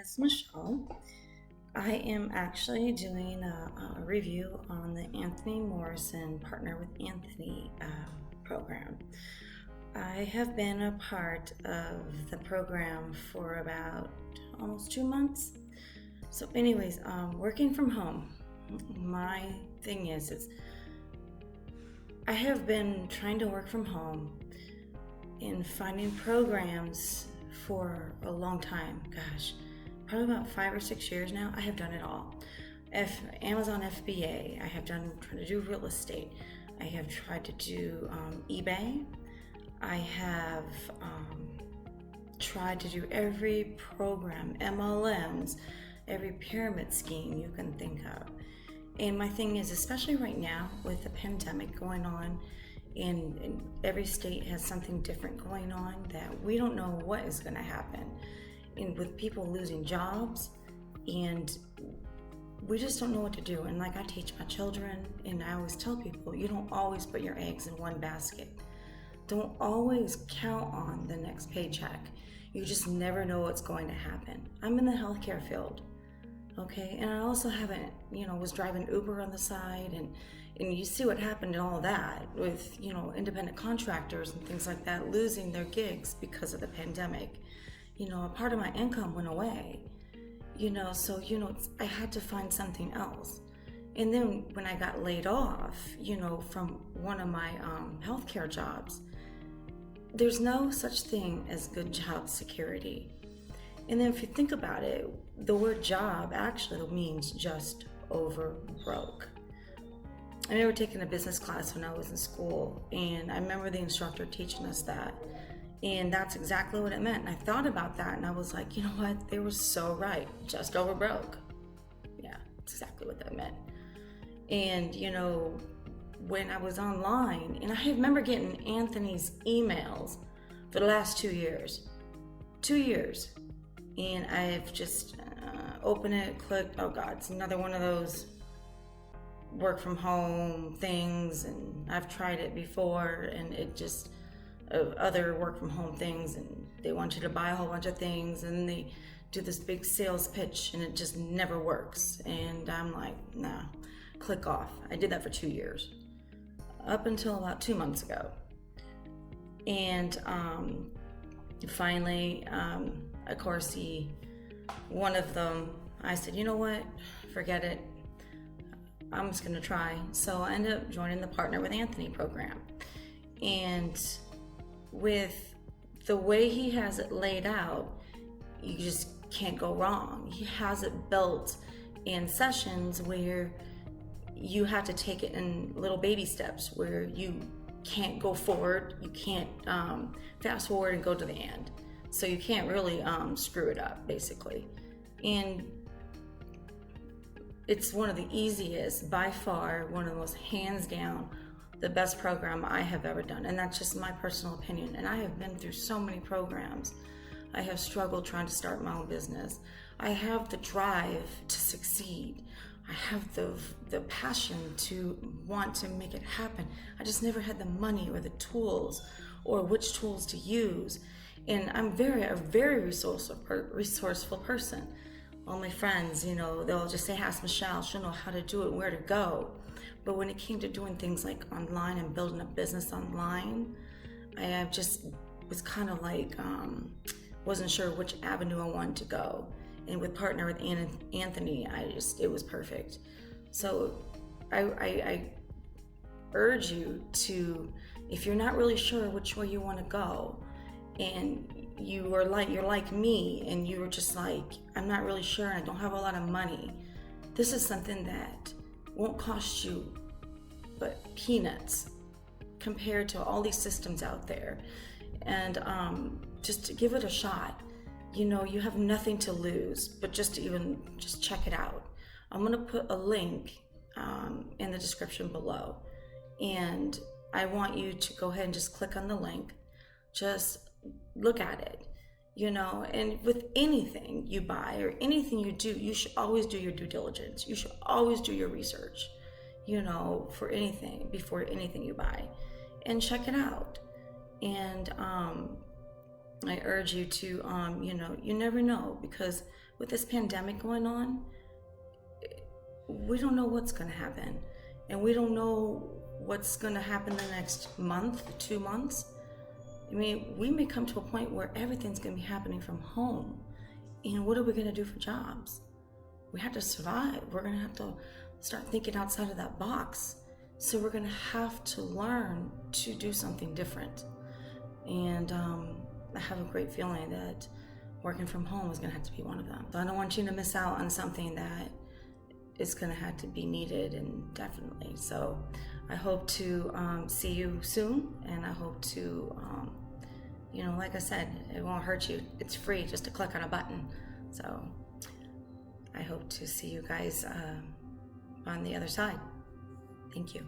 is Michelle. I am actually doing a review on the Anthony Morrison Partner with Anthony program. I have been a part of the program for about almost 2 months. So, anyways, working from home. My thing is I have been trying to work from home and finding programs for a long time. Gosh, probably about 5 or 6 years now. I have done it all. Amazon FBA. I have done trying to do real estate. I have tried to do eBay. I have tried to do every program, MLMs, every pyramid scheme you can think of. And my thing is, especially right now with the pandemic going on, and every state has something different going on, that we don't know what is going to happen. And with people losing jobs, and we just don't know what to do. And like I teach my children, and I always tell people, you don't always put your eggs in one basket. Don't always count on the next paycheck. You just never know what's going to happen. I'm in the healthcare field. Okay, and I also haven't, was driving Uber on the side, and you see what happened and all that with, independent contractors and things like that losing their gigs because of the pandemic. A part of my income went away, so, I had to find something else. And then when I got laid off, from one of my healthcare jobs, there's no such thing as good job security. And then if you think about it, the word job actually means just over broke. I remember taking a business class when I was in school, and I remember the instructor teaching us that. And that's exactly what it meant. And I thought about that, and I was like, you know what? They were so right. Just over broke. Yeah, that's exactly what that meant. And, when I was online, and I remember getting Anthony's emails for the last 2 years. 2 years. And I've just opened it, clicked, oh God, it's another one of those work from home things, and I've tried it before, and it just, other work from home things, and they want you to buy a whole bunch of things, and they do this big sales pitch, and it just never works. And I'm like, nah, click off. I did that for 2 years, up until about 2 months ago. And finally, of course, one of them, I said, you know what, forget it. I'm just going to try. So I ended up joining the Partner with Anthony program. And with the way he has it laid out, you just can't go wrong. He has it built in sessions where you have to take it in little baby steps, where you can't go forward, you can't fast forward and go to the end. So you can't really screw it up, basically. And it's one of the easiest, by far, one of the most hands down, the best program I have ever done. And that's just my personal opinion. And I have been through so many programs. I have struggled trying to start my own business. I have the drive to succeed. I have the passion to want to make it happen. I just never had the money or the tools or which tools to use. And I'm a very resourceful person. All my friends, they'll just say, ask Michelle, she'll know how to do it, where to go. But when it came to doing things like online and building a business online, I just was kind of like, wasn't sure which avenue I wanted to go. And with Partner with Anthony, it was perfect. So I urge you to, if you're not really sure which way you want to go, and you're like me, and you were just like, I'm not really sure, and I don't have a lot of money, this is something that won't cost you but peanuts compared to all these systems out there. And just to give it a shot. You have nothing to lose, but just check it out. I'm going to put a link in the description below, and I want you to go ahead and just click on the link. Just look at it, and with anything you buy or anything you do, you should always do your due diligence. You should always do your research, for anything, before anything you buy, and check it out. And I urge you to, you never know, because with this pandemic going on, we don't know what's going to happen. And we don't know what's going to happen the next month, 2 months. I mean, we may come to a point where everything's going to be happening from home. And what are we going to do for jobs? We have to survive. We're going to have to start thinking outside of that box. So we're going to have to learn to do something different. And I have a great feeling that working from home is going to have to be one of them. So I don't want you to miss out on something that is going to have to be needed, and definitely. So I hope to see you soon, and I hope to, like I said, it won't hurt you. It's free just to click on a button. So I hope to see you guys on the other side. Thank you.